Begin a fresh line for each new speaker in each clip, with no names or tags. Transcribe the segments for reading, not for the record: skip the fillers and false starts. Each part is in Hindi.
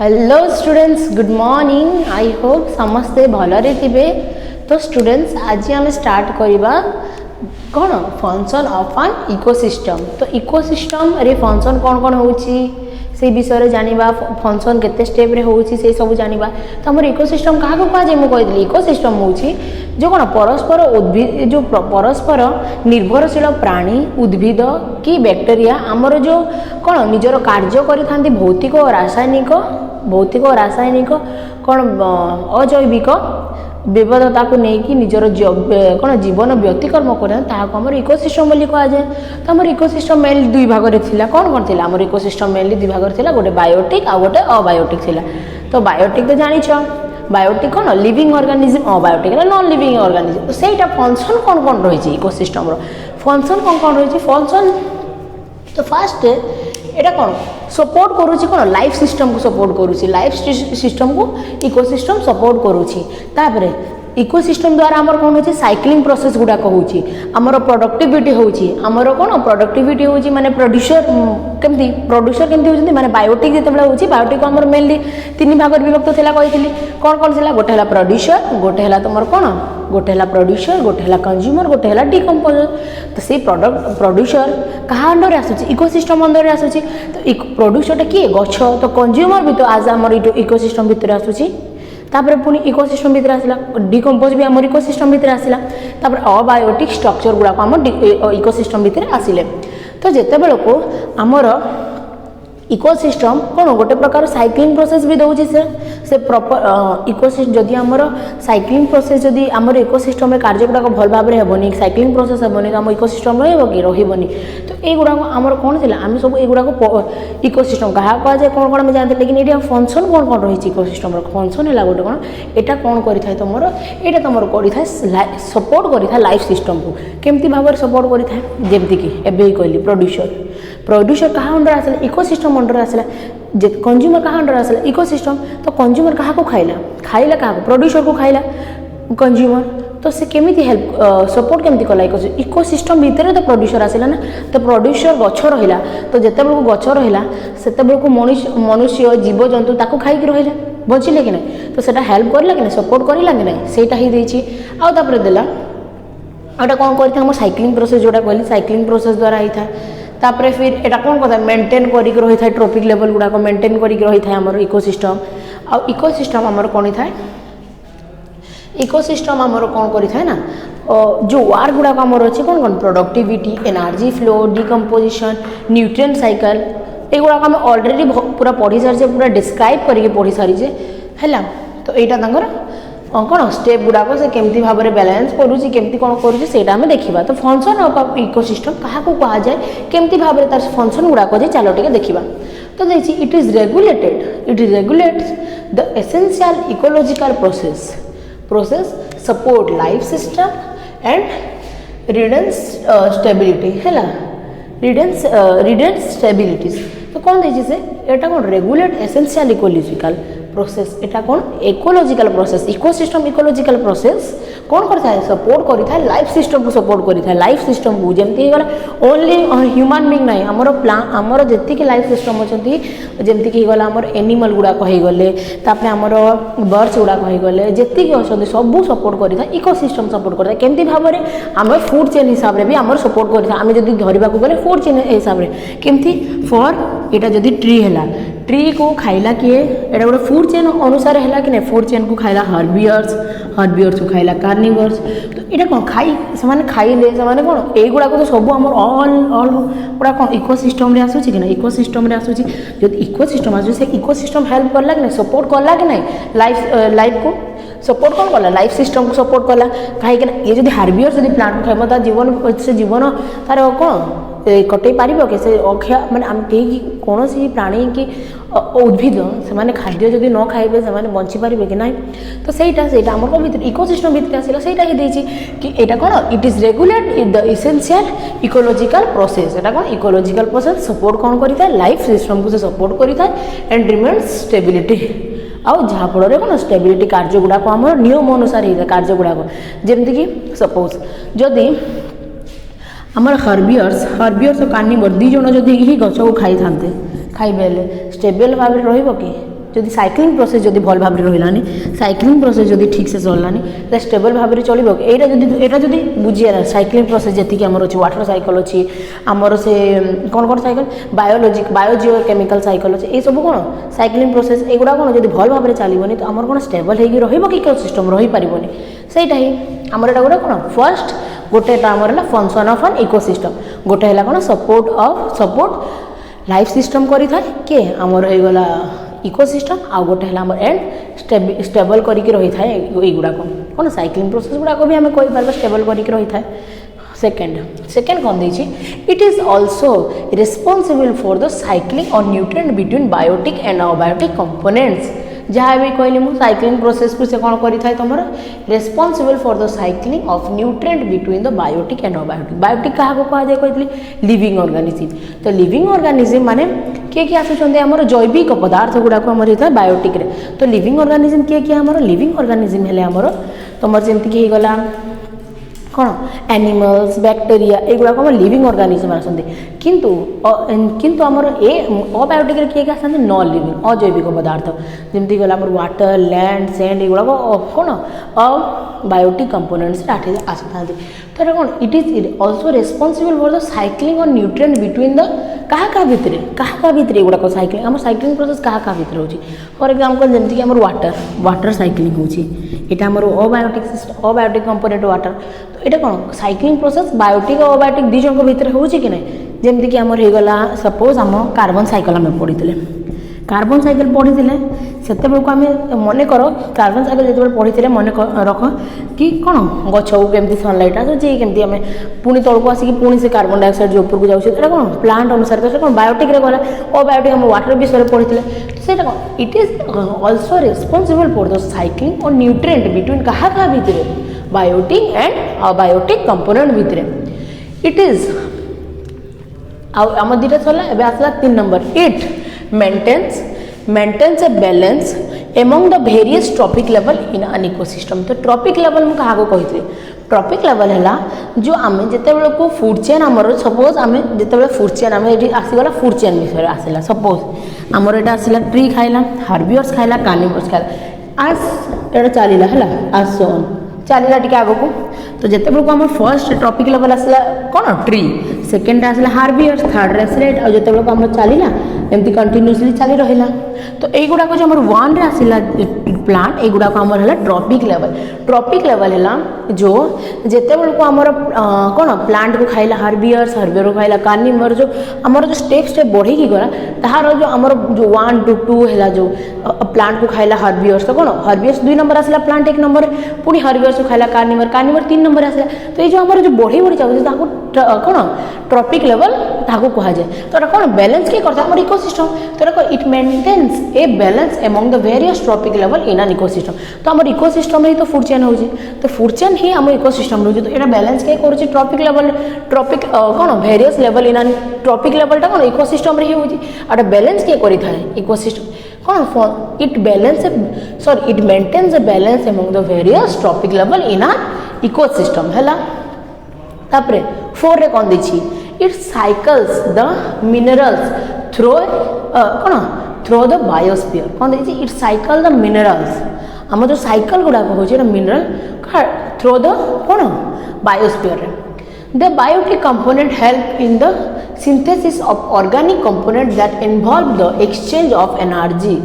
Hello students, good morning. I hope समस्ते भलरे थे। तो स्टूडेंट्स आज आम स्टार्ट करवा कौन फंक्शन ऑफ एन इकोसिस्टम। तो इकोसिस्टम रे फंक्शन कौन कौन होची से विषय जानिबा, फंक्शन केते स्टेप रे होची से सब जानिबा। तो हमर इकोसिस्टम काहा को कहा जे मु कहली इकोसिस्टम होची जो कौन परस्पर उद्भिद जो परस्पर निर्भरशील प्राणी उद्भिद कि बैक्टेरिया आमर जो कौन निजर कार्य करि भौतिक और रासायनिक कौन अजैविक विविधता को लेकिन निजर कौन जीवन व्यतिक्रम कर इकोसिस्टम बोली कह जाए। तो आम इकोसिस्टम मेनली दुई भाग में कौन कौन थी आम इकोसिस्टम मेनली दुई भाग में गोटे बायोटिक आ गोटे अबायोटिक थिला। तो बायोटिक तो जानिछ बायोटिक कौन living organism, abiotic non living organism. तो सहीटा फंक्शन कौन कौन रही इकोसिस्टम फंक्शन कौन कौन रही फंक्शन। तो फास्ट एटा कौन सपोर्ट करुच्ची कौन लाइफ सिस्टम को सपोर्ट करुच्ची, लाइफ सिस्टम को इकोसिस्टम सपोर्ट करुच्ची। तापरे इकोसिस्टम द्वारा आमर कौन होची साइक्लिंग प्रोसेस गुडा होची, आमर प्रोडक्टिविटी होची, आमर कौन प्रोडक्टिविटी होची माने प्रोड्यूसर केमती होची माने बायोटिक जेतेबेला होची बायोटिक आमर मेनली तीन भाग विभक्त थिला कहितली कौन कौन थिला गोटे हला प्रोड्यूसर, गोटे हला तमर कौन गोटे हला प्रोड्यूसर, गोटे हला कंज्यूमर, गोटे हला डिकम्पोजर। तो से प्रोड्यूसर कहा अंडर आसुची इकोसिस्टम अंडर आसुची। तो प्रोड्यूसर किए गछ, तो कंज्यूमर भी तो आज आमर इकोसिस्टम भितर आसुची। तापर पुणी इकोसिस्टम भितर आसला डिकम्पोज भी आम इकोसिस्टम भितर आसला। तापर अबायोटिक स्ट्रक्चर गुड़ाक आम इकोसिस्टम भितर आसिले। तो जिते बेल को आमर इकोसिस्टम कौन गोटे प्रकार साइक्लिंग प्रोसेस भी दौर से प्रॉपर इकोसिस्टम जदि आमर साइक्लिंग प्रोसेस जदि आमर इकोसिस्टम में कार्य गुड़ाक भल भाव में हेबनी साइक्लिंग प्रोसेस हेबनी तो आम इकोसिस्टम रही। तो युवाक आमर कौन थी आम सब युवाक इकोसिस्टम क्या कह जाए कौन कौन आम जानते लेकिन ये फंक्शन कौन कौन रही इकोसिस्टम फंक्शन है गोटे कौन यहाँ कौन करें तुम यहाँ तुम कर सपोर्ट करें लाइफ सिस्टम को केमती भाव में सपोर्ट करें जमीक एवं कहली प्रोड्यूसर कहाँ अंडर आसला इकोसिस्टम अंडर आसला। कंज्यूमर कहाँ अंडर आसला इकोसिस्टम। तो कंज्यूमर क्या खाइला क्या प्रोड्यूसर को खाइला कंज्यूमर। तो से केमी हेल्प सपोर्ट केमती कला इकोसिस्टम भितर तो प्रोड्यूसर आसला ना। तो प्रोड्यूसर गछ रहा तो जिते बेलू गछ रहा से मनुष्य जीवजंतु ताको खाई रहा बचिले कि ना। तो सेटा हेल्प करला कि ना सपोर्ट करला कि ना सेटा ही देछि। आ तापर देला आटा कौन करता हम साइक्लिंग प्रोसेस जोटा कहली साइक्लिंग प्रोसेस द्वारा होता है। तापर फिर एटा कौन कहता मेंटेन करी रही था ट्रॉपिक लेवल गुड़ाक मेंटेन करी रही था आमर इकोसिस्टम। आ इकोसिस्टम आमर कौन था इकोसिस्टम आमर कौन करी था ना जो वार गुड़ाक आमर अच्छे कौन कौन productivity energy flow decomposition nutrient cycle एगुड़ाक आम ऑलरेडी पूरा पढ़ी सारी पूरा डिस्क्राइब करके पढ़ी सारी है। तो यहाँ कौन स्टेप गुड़ाक से केमती भाव में बैलेंस करुँची केमती कौन करुँची से आम देखा। तो फंक्शन ऑफ इकोसिस्टम क्या कह जाए केमती भाव में तार फंक्शन गुड़ाक जे चलो टे देखा। तो देखिए it is regulates the essential ecological process support life system and riddance stability है रिडेंस स्टेबिलिटीज। तो कौन देखिए से एटा कौन रेगुलेट एसेंशियल इकोलॉजिकल प्रोसेस एटा कौन ecological process ecosystem ecological process कौन करता है सपोर्ट करता है लाइफ सिस्टम को सपोर्ट करता है लाइफ सिस्टम को जमती ओनली ह्यूमन बीइंग नहीं आमर प्लांट आमर जी लाइफ सिस्टम अच्छा जमीक होगा आमर एनिमल गुड़ाक होगले तापर आमर बर्ड्स गुड़ाक होगले जी अच्छा सब सपोर्ट करता है इकोसिस्टम सपोर्ट करता है केमती भाव में आम फूड चेन हिसाब से भी आमर सपोर्ट करता है आम जब धरवा गले फूड चेन हिसाब से केमती फॉर यहाँ जदि ट्री है ट्री को खाइला किए एटा गोटे फूड चेन अनुसार है कि नहीं फूड चेन को खाइला हर्बियर्स को खाइला कार्निवर्स। तो यहाँ कौन से खाइले से कौन युवाक तो सब आम ऑल गुड़ा कौन इकोसिस्टम रे आसूची कि ना इकोसिस्टम रे आसूची जो इकोसिस्टम आसूची से इकोसिस्टम हेल्प करला कि नहीं सपोर्ट करला कि नहीं लाइफ को सपोर्ट कौन कला लाइफ सिस्टम को सपोर्ट कला कहीं ये जो हार्बियर्स जो प्लांट को खाइब तार जीवन तार कौन कटे पार कि से अक्षय मैंने आम कहीं कौन प्राणी कि उद्भिद से खाद्य जदि न खाइबे से बंची पारे कि ना। तो सहीटा आम भर इकोसिस्टम भितर आसला से कि यहाँ कौन it is regulate the essential ecological process एटा कौन इकोलॉजिकल प्रोसेस सपोर्ट कौन करता है लाइफ सिस्टम को से सपोर्ट करता है एंड रिमेन्स स्टेबिलिटी आउ जहाँफल कौन स्टेबिलिटी कार्य गुड़ाक आम नियम अनुसार होता है कार्य गुड़ाक जमीक सपोज जदि आमर हर्बियर्स और कार्निवर दी जन जदि यही गछ को खाई था खाइबे स्टेबल भाव में रही जदि साइक्लिंग प्रोसेस जदि भल भाव रहिलानी साइक्लिंग प्रोसेस जदि ठीक से चललानी तो स्टेबल भाव में चलो एटा जदि बुझीगला साइक्लिंग प्रोसेस जी आमर अच्छे वाटर साइकिल अच्छी आमर से कौन कौन साइकिल बायोजिओ केमिकल साइकिल अच्छे ये सब कौन साइक्लिंग प्रोसेस एगुड़ा कौन जब भल भाव में चलनी तो आमर कौन स्टेबल हो कि इकोसिस्टम रही पारबनी सेटा ही आमर एटा गोटे कौन फर्स्ट गोटे आमर है फंक्शन ऑफ एन इकोसिस्टम गोटे है कौन सपोर्ट लाइफ सिस्टम करी था के आमर होगला इकोसिस्टम आ गोटे है आमर एंड स्टेबल करके रही था युड़ाक कौन साइक्लिंग प्रोसेस गुड़ाक भी आम कहीपर स्टेबल करके रही था सेकेंड कौन देखिए it is also responsible for the cycling और nutrient between biotic and abiotic components जहाँ भी कहली मुझे साइक्लिंग प्रोसेस को से कौन करी तुम responsible for the cycling of nutrient between the biotic and abiotic biotic क्या कहुए कहली लिविंग ऑर्गेनिज्म तो लिविंग ऑर्गेनिज्म माने किए आसुँच आमर जैविक पदार्थ गुड़ाक आमर होता है बायोटिक रे तो लिविंग ऑर्गेनिज्म किए आमर लिविंग ऑर्गेनिज्म है आमर तुम जमीक होगला कौन एनिमल्स बैक्टेरिया एगुड़ाक आम लिविंग ऑर्गेनिज्म आसते किंतु आमर ए अबायोटिक किए आसते नॉन लिविंग अजैविक पदार्थ जमीक गला वाटर लैंड सैंड एगुड़ाक कौन अबायोटिक कंपोनेंट्स आसी था तो कौन it is also responsible for the cycling और न्यूट्रिएंट बिटवीन द क्या भितर एगुड़ाक साइक्लिंग आम साइक्लिंग प्रोसेस क्या भितर हो फॉर एग्जांपल जमीक आम वाटर साइक्लिंग होटा आम अबायोटिक कंपोनेंट वाटर तो ये कौन साइक्लिंग प्रोसेस बायोटिक और अबायोटिक दी जन भितर हो कि ना जमीक आमर होगला सपोज आम कार्बन साइकिल आम पढ़ी कार्बन साइकिल पढ़ी से आम मन कर कार्बन साइकिल जो पढ़ी मन रख कि कौन गछ को केमती सनलाइट आसूँ केमती आम पुणी तौक आसिक पुणी से कार्बन डाइऑक्साइड जो ऊपर को जाऊँ कौन प्लांट अनुसार कौन बायोटिक गला अबायोटिक आम वाटर विषय पढ़ी तो कौन it is also responsible for the cycling और न्यूट्रिएंट बिटवीन क्या भितर बायोटिक एंड अबायोटिक कंपोनेंट भितर इट इज आम दुटा चला एवं आसला 3 नंबर it maintains a balance among the various trophic level in an ecosystem तो ट्रॉपिक लेवल मुझे क्या कही ट्रॉपिक लेवल है जो आम जिते को फूड चेन आमर सपोज आम जिते फूड चेन आम ये आसीगला फूड चेन विषय आसला सपोज आमर यहाँ आसला ट्री खाइला हार्बिवर्स खाइला कार्निवर्स खाइला आज ये चलला है आज सोन चलला टी आग को तो जिते बेलू आम फर्स्ट ट्रॉपिक लेवल आसला कौन ट्री सेकेंड आसला हार्बिवर्स थर्ड आसला और जिते बेलू आम चलला एमती कंटिन्यूअसली चली रहा तो युड़ाक जो आम 1 आसला प्लांट युड़ाक आमर है ट्रॉपिक लेवल है जो जिते बेलू आमर कौन प्लांट को खाइला हार्बिवर्स को खाइला कार्निवर जो आमर जो स्टेप बढ़ी गला तार जो आमर जो 1 to 2 है जो प्लांट को खाइला हार्बिवर्स तो कौन हार्बिवर्स 2 नंबर आसला प्लांट 1 नंबर पुणी हार्बिवर्स को खाइला कार्निवर 3 नंबर आसला तो ये जो आमर जो बढ़ी जाऊँगी कौन ट्रॉपिक लेवल ताकू कहुए तो कौन बैलेंस किए करता है इकोसिस्टम तो it maintains a balance among the various trophic level in an ecosystem तो आम इकोसिस्टम ही तो फूड चेन हो तो फूड चेन ही आम इकोसिस्टम रोचे तो यहाँ बैलेंस किए कर ट्रॉपिक लेवल ट्रॉपिक कौन various level in an trophic लेवलटा कौन इकोसिस्टम ही होता बैलेंस किए कर इकोसिस्टम कौन it maintains a balance among the various trophic level in an ecosystem है तापर 4 रे कौन देखी it cycles the minerals through कौन थ्रो द बायोस्फीयर कौन देखी इट साइकल द मिनरल्स आम जो साइकल गुड़ाक हो मिनरल थ्रो द कौन biosphere the biotic component help in the synthesis of organic component that involve the exchange of energy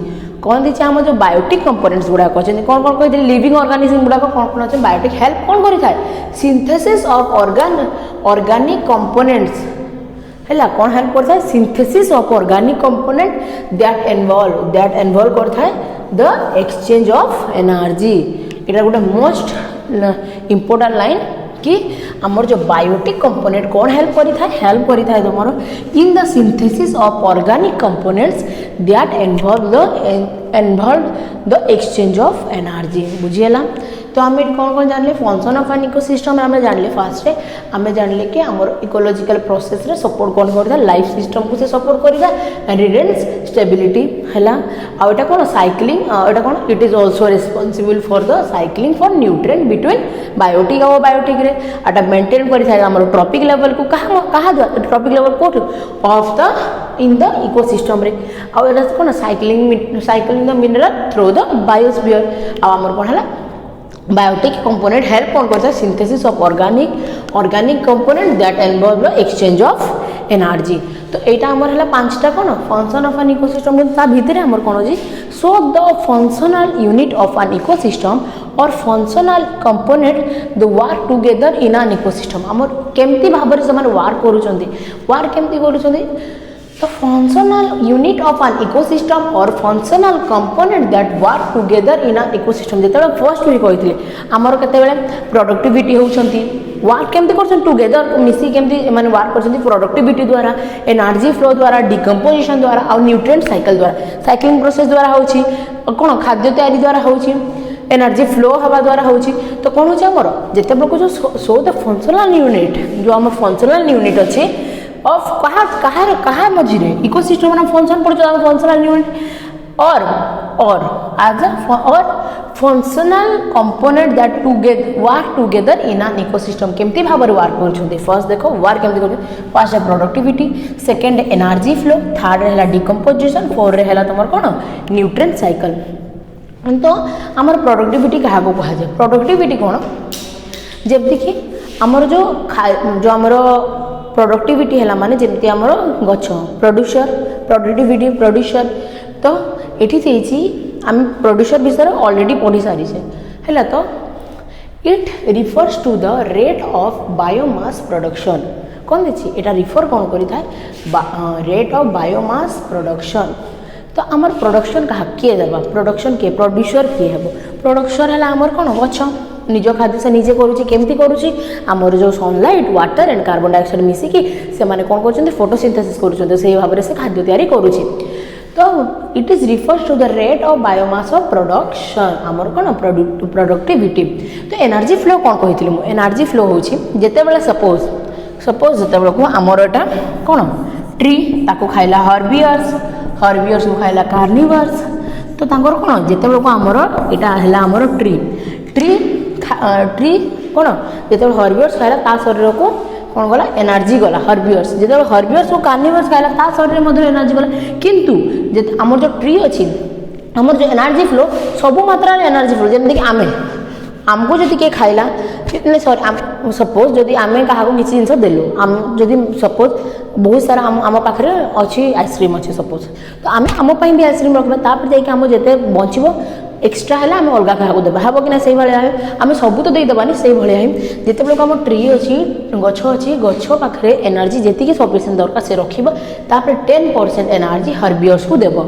कौन देखिए आम जो बायोटिक कंपोनेंट्स गुड़ाक अच्छे कौन कौन कही लिविंग ऑर्गेनिज्म गुड़ाक कौन कौन अच्छे बायोटिक हेल्प कौन करें सिंथेसिस ऑफ ऑर्गेनिक कंपोनेंट्स है कौन हेल्प करता है synthesis of organic component that involve करता है द एक्सचेंज ऑफ एनर्जी यहाँ गोटे मोस्ट इंपोर्टेंट लाइन कि आमर जो बायोटिक कंपोनेंट कौन हेल्प करी था तुम in the synthesis of organic components that involve the exchange of energy बुझीगला तो आम कौन जानले फंक्शन ऑफ एन इकोसिस्टम आम जानले फास्ट आम जानले कि आम इकोलॉजिकल प्रोसेस रे सपोर्ट कौन करता लाइफ सिस्टम को से सपोर्ट करता एंड स्टेबिलिटी है आउटा कौन साइक्लिंग एटा कौन it is also responsible for the cycling for nutrient between biotic और बायोटिक रे एटा मेंटेन कर ट्रॉपिक लेवल को कहा trophic level coat of the in the ecosystem रे आउ कौन cycling the mineral through the biosphere आमर कौन है बायोटिक कंपोनेंट हेल्प कौन करता है synthesis of organic component that involve the exchange of energy तो यहाँ आमर है पांचटा कौन फंक्शन ऑफ एन इकोसिस्टम ता भितर आमर कौन अच्छी so the functional unit of an ecosystem और functional component the work together in an ecosystem आमर केमती भाव से वर्क करुँच the functional unit of an ecosystem or functional component that work together in an ecosystem जेते फर्स्ट भी कही आमर केते प्रोडक्टिविटी होउछंती वर्क केमती करछन टुगेदर मिसी केमती माने वर्क करछंती प्रोडक्टिविटी द्वारा एनर्जी फ्लो द्वारा डिकम्पोजिशन द्वारा और न्यूट्रिएंट साइकिल द्वारा साइक्लिंग प्रोसेस द्वारा होउछि कोन खाद्य तैयारी द्वारा होउछि एनर्जी फ्लो हवा द्वारा होउछि तो कोन होछि आमर जेते को जो सो द फंक्शनल यूनिट जो आम फंक्शनल यूनिट अछि ऑफ कहा मझिरे इकोसिस्टम ना फंक्शन पड़ फंक्शनल यूनिट और एज और functional component that work together in an ecosystem केमती भाव में वर्क कर फर्स्ट देखो वर्क केमती कर फर्स्ट है productivity second energy flow third है डिकम्पोजिशन फोर्थ है तुम कौन न्यूट्रिएंट साइकिल तो आमर प्रोडक्टिविटी क्या कह जाए प्रोडक्टिविटी कौन जमती कि आमर जो आमर प्रोडक्टिविटी है माने जमती आमर गछ प्रोड्यूसर प्रोडक्टिविटी प्रोड्यूसर तो ये आम प्रोड्यूसर विषय ऑलरेडी पढ़ी सारी है तो it refers to the rate of biomass production कौन देखिए यहाँ रिफर कौन करें रेट ऑफ बायोमास प्रोडक्शन तो आमर प्रोडक्शन क्या किए देवा प्रोडक्शन किए प्रोड्यूसर किए हे प्रोडक्शन है आमर कौन गछ निज खाद्य से निजे करुच्ची केमती करुच्ची आमर जो sunlight water and carbon dioxide मिसिकी से माने कौन कर फोटोसिंथेसिस करुच्चंते से भाव में से खाद्य तैयारी करुच्ची तो it is refers to the rate of biomass of production आमर कौन प्रोडक्टिविटी तो एनर्जी फ्लो कौन कही एनर्जी फ्लो होची जेते बेले सपोज जेते बेले को आमर एटा कौन ट्री ताको खाइला हर्बियर्स को खाइला कार्निवर्स तो तांकर कौन जेते बेले को आमर एटा हला आमर ट्री कौन जो हर्बियर्स खाइला ता शरीर को कौन गला एनर्जी गला हर्बियर्स जो हर्बियर्स को कार्निवर्स खाइला ता शरीर में एनर्जी गला किंतु आमर जो ट्री अच्छी आमर जो एनर्जी फ्लो सब मात्रा एनर्जी फ्लो जमीक आमे आमको जदि किए खाइला सॉरी सपोज जदि आमे क्या किसी जिन देलु आम जदि सपोज बहुत सारा आम पाखे अच्छी आइसक्रीम अच्छे सपोज तो आम आमपाई भी आइसक्रीम रखा तापर जाकि आम जिते बचब एक्सट्रा है आम अलग क्या देवा हे कि से भाई आम सब तो देदेबानी से भाया ही जिते आम ट्री अच्छी गछ अच्छी गछ पाखे एनर्जी जी सफिसीयंट दरकार से रखिपर 10% एनर्जी हर्बियर्स को देव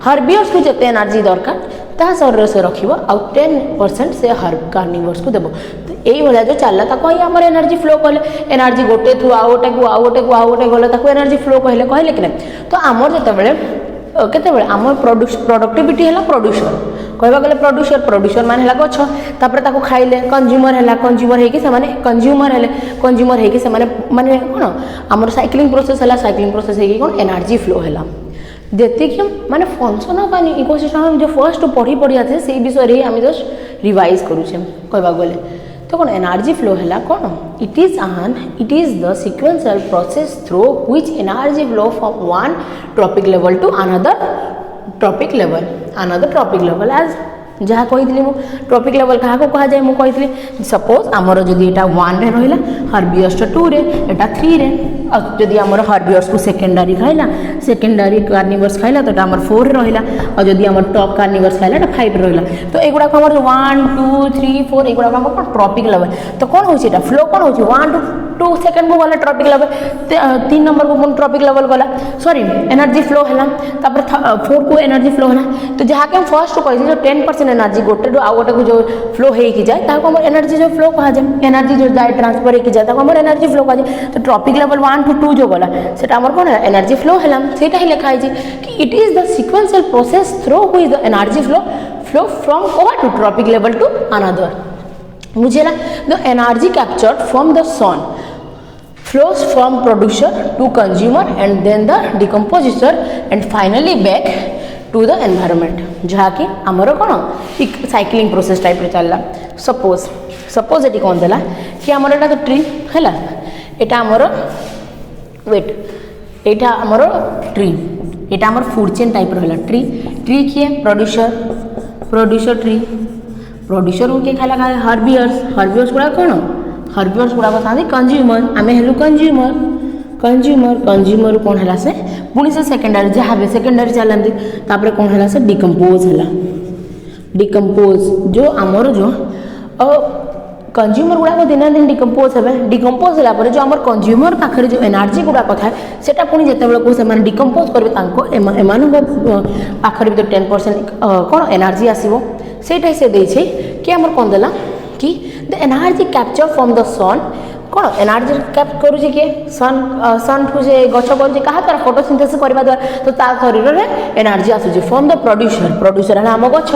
हर्बियर्स को जिते एनर्जी दरकार ता शरीर से रखिब आउ 10% से कार्निवर्स को देव तो यही भाया जो चलला ताको आम एनर्जी फ्लो कहले एनर्जी गोटे थू आउ गोटे को आउ गोटे को आउ गोटे गले ताको एनर्जी फ्लो कहले कि तो आमर जिते आम प्रोडक्टिविटी है प्रोड्यूसर कहवा गले प्रोड्यूसर मान है गछ तापर ताको खाइले कंज्यूमर है कंज्यूमर है कंज्यूमर है माने कौन आमर साइक्लिंग प्रोसेस है कौन एनर्जी फ्लो है जी माने फंक्शन ऑफ एन इकोसिस्टम जो फर्स्ट पढ़ी आते से विषय ही आम जस्ट रिवाइज करुचे कहवा गले तो कौन एनर्जी फ्लो है कौन it is the sequential process through which energy flow from one trophic level to another trophic level as जहाँ कही ट्रॉपिक लेवल क्या कह जाए मुझे कही सपोज आमर जदि यहाँ 1 रे रहा हर्बियर्स 2 रे एटा 3 रे जदि आमर हर्बियर्स को सेकेंडरी खाइला सेकेंडरी कार्निवर्स खाइला तो आमर 4 रहा और जदि आमर टॉप कार्निवर्स खाइला 5 रहा तो एगुड़ा आमर 1 2 3 4 एगुड़ा आम ट्रॉपिक लेवल तो कौन हो फ्लो कौन हो 1 2 सेकेंड को गला ट्रॉपिक लेवल 3 नंबर को ट्रॉपिक लेवल गला सॉरी एनर्जी फ्लो है 4 को एनर्जी फ्लो है तो जहाँ के फर्स्ट कही जो 10% एनर्जी गोटे आउ गोटे को जो फ्लो हो जाए ताको हमर एनर्जी जो फ्लो कहा जाए एनर्जी जो जाए ट्रांसफर हो जाए ताको हमर एनर्जी फ्लो कहा जाए तो ट्रॉपिक लेवल 1 to 2 जो गला सेटा हमर कोन एनर्जी फ्लो है सेटा ही लिखा है कि it is the sequential process through which the energy flow from over to trophic level to another बुझेगा the energy captured from the sun flows from producer to consumer and then the decompositor and finally back to the environment जहाँकि आमर कौन साइक्लिंग प्रोसेस टाइप रे चलला सपोज ये कौन देला कि आमर एटा तो ट्री हैला एटा आमर वेट एटा आमर ट्री एटा आमर फूड चेन टाइप रहला ट्री किए प्रोड्यूसर ट्री प्रोड्यूसर को के खाला हर्बियर्स गुड़ा कौन हर्बियर्स गुड़ाक था कंज्यूमर आम हेलु कंज्यूमर कौन है से पुणी से सेकेंडरी जहाँ भी सेकेंडरी चलती तापर कौन है से डिकम्पोज जो आमर जो कंज्यूमर गुड़ाक दिन दिन डिकम्पोज हे डिकम्पोज है जो आम कंज्यूमर पाखे जो एनर्जी गुड़ाक था सेटा पुणी जिते से डिकम्पोज करेंगे एम पाखे भी 10% कौन एनर्जी आसो से कि आम कौन देला कि the energy capture from the sun कौन एनर्जी कैप्चर करुचे किए सन ठू से गछ कर द्वारा फोटोसिंथेसिस करने द्वारा तो ता शरीर में एनर्जी आसूँ फ्रॉम द प्रोड्यूसर है आम गछ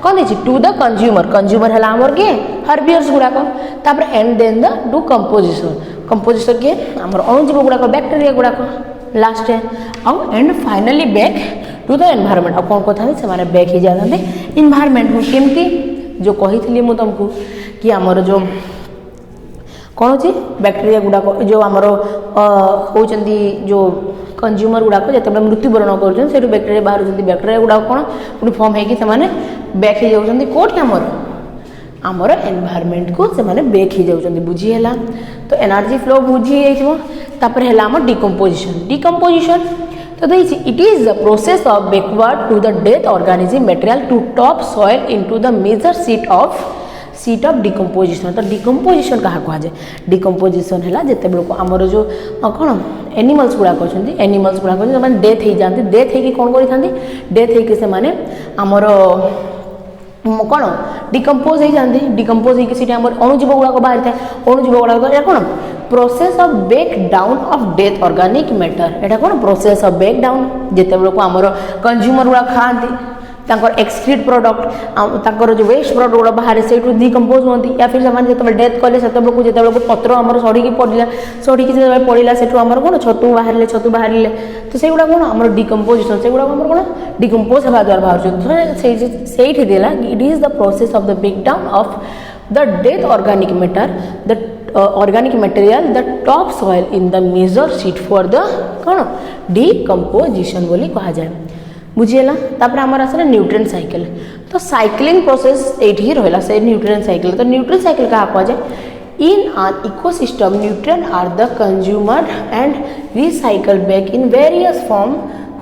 कौन देती टू द कंज्यूमर है आमर किए हर्बियर्स गुड़ाक तापर and then the decomposition किए आमर अणुजीव गुड़ाक बैक्टेरिया गुड़ाक लास्ट आउ and finally back to the environment आ कौन कहते से बैक हो जाते इन्वायरमेंट में केमती जो कही मुझे तुमको कि आमर जो कौन अच्छी बैक्टेरिया गुड़ाक जो आमर होती जो कंज्यूमर गुड़ाक जो मृत्युवरण कर बैक्टेरिया बाहर बैक्टेरिया गुड़ाक कौन पुणी फर्म होने बैक हो जाती कौटी आमर एनवायरनमेंट को से बैक हो जाती बुझीगला तो एनर्जी फ्लो बुझी आम डिकम्पोजिशन तो देखिए it is the process of backward to the death organism material to top soil into the major seat of decomposition तो डिकम्पोजिशन क्या कहुए डिकम्पोजिशन है जिते बेलू आमर जो कौन एनिमल्स गुड़ाक डेथ हो जाती डेथ हो कौन करें डेथ होकर आमर कौन डिकम्पोज हो जाती डिकम्पोज होकर अणुजीव गुड़ाक बाहरी था अणुजीव गुड़ाक कौन process of break down of death organic matter एटा कौन प्रोसेस ऑफ ब्रेक डाउन जिते बेलू आमर कंज्यूमर गुड़ा खाती एक्सक्रीट प्रोडक्ट जो वेस्ट प्रोडक्ट गुड़ा बाहर से डिकम्पोज होती या फिर से डेथ कले से पत्र आम सड़ी पड़ा सड़ी पड़ा से कौन छतु बाहर तो से गुड़ा कौन आम डिकम्पोजिशन से गुड़ा कौन डिकम्पोज हवा द्वारा बाहर से it is the process of the break down of the death organic matter the organic material the top soil in the major sheet for the कौन decomposition बोली कहा जाए बुझीगला तापर आमर आसला न्यूट्रिएंट साइकिल तो साइक्लिंग प्रोसेस एठी रहला से न्यूट्रिएंट साइकिल तो न्यूट्रिएंट साइकिल क्या कहा जाए इन an ecosystem nutrient are the consumed and recycled back in various form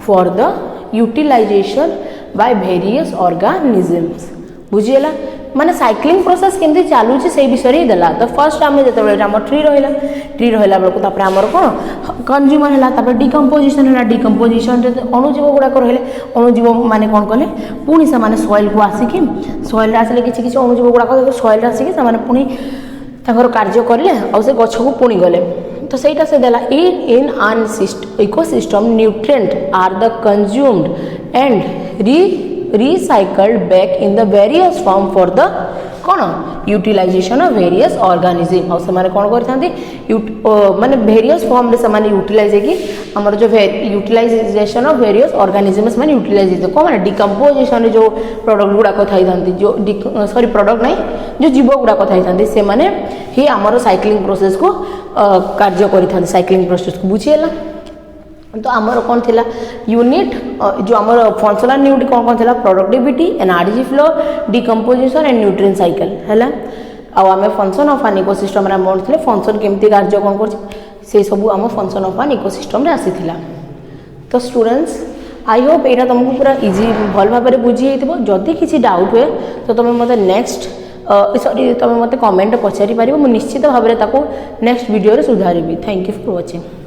for the utilization by various organisms बुझीगला माने साइक्लिंग प्रोसेस केमती चलुची से विषय ही देला तो फर्स्ट आम जो आम ट्री रहा बेलू आमर कौन कंज्यूमर है डिकम्पोजिशन है डिकम्पोजिशन अणुजीव गुड़ाक रही अणुजीव माने कौन कले पुणी से सॉइल को आसिकी सॉइल आसिले किसी किसी अणुजीव गुड़ाक सॉइल आसिकी से पुणी कार्य कले से गछ को पुणी गले तो सहीटा से देला in an ecosystem nutrient are the consumed and recycled back in the various form for the कौन यूटिलाइजेशन ऑफ वेरियस ऑर्गेनिज्म और से कौन करते माने वेरियस फॉर्म रे से यूटिलाइज की हमर जो यूटिलाइजेशन ऑफ वेरियस ऑर्गेनिज्म से यूटिलाइज कौन माने डिकम्पोजिशन जो प्रोडक्ट गुड़ाक थाई जो सॉरी प्रोडक्ट नहीं जो जीव गुड़ाक थाई से माने ही हमर साइक्लिंग प्रोसेस को कार्य करि साइक्लिंग प्रोसेस को बुझीगला तो आमर कौन थिला यूनिट जो आमर फंक्शनल यूनिट कौन थिला productivity energy flow decomposition and nutrient cycle है आम फंक्शन ऑफ एन इकोसिस्टम रे पढ़ुଥିଲେ फंक्शन केमती कार्य कौन कर से सब आम फंक्शन ऑफ एन इकोसिस्टम रे आसीथिला तो स्टूडेंट्स आई होप यहाँ तुमको पूरा इजी भल भाव में बुझी जदि किसी डाउट हुए तो तुम मत नेक्स्ट सॉरी तुम मत कमेंट पचारि पार निश्चित भाव में नेक्स्ट वीडियो सुधारी थैंक यू फॉर वाचिंग।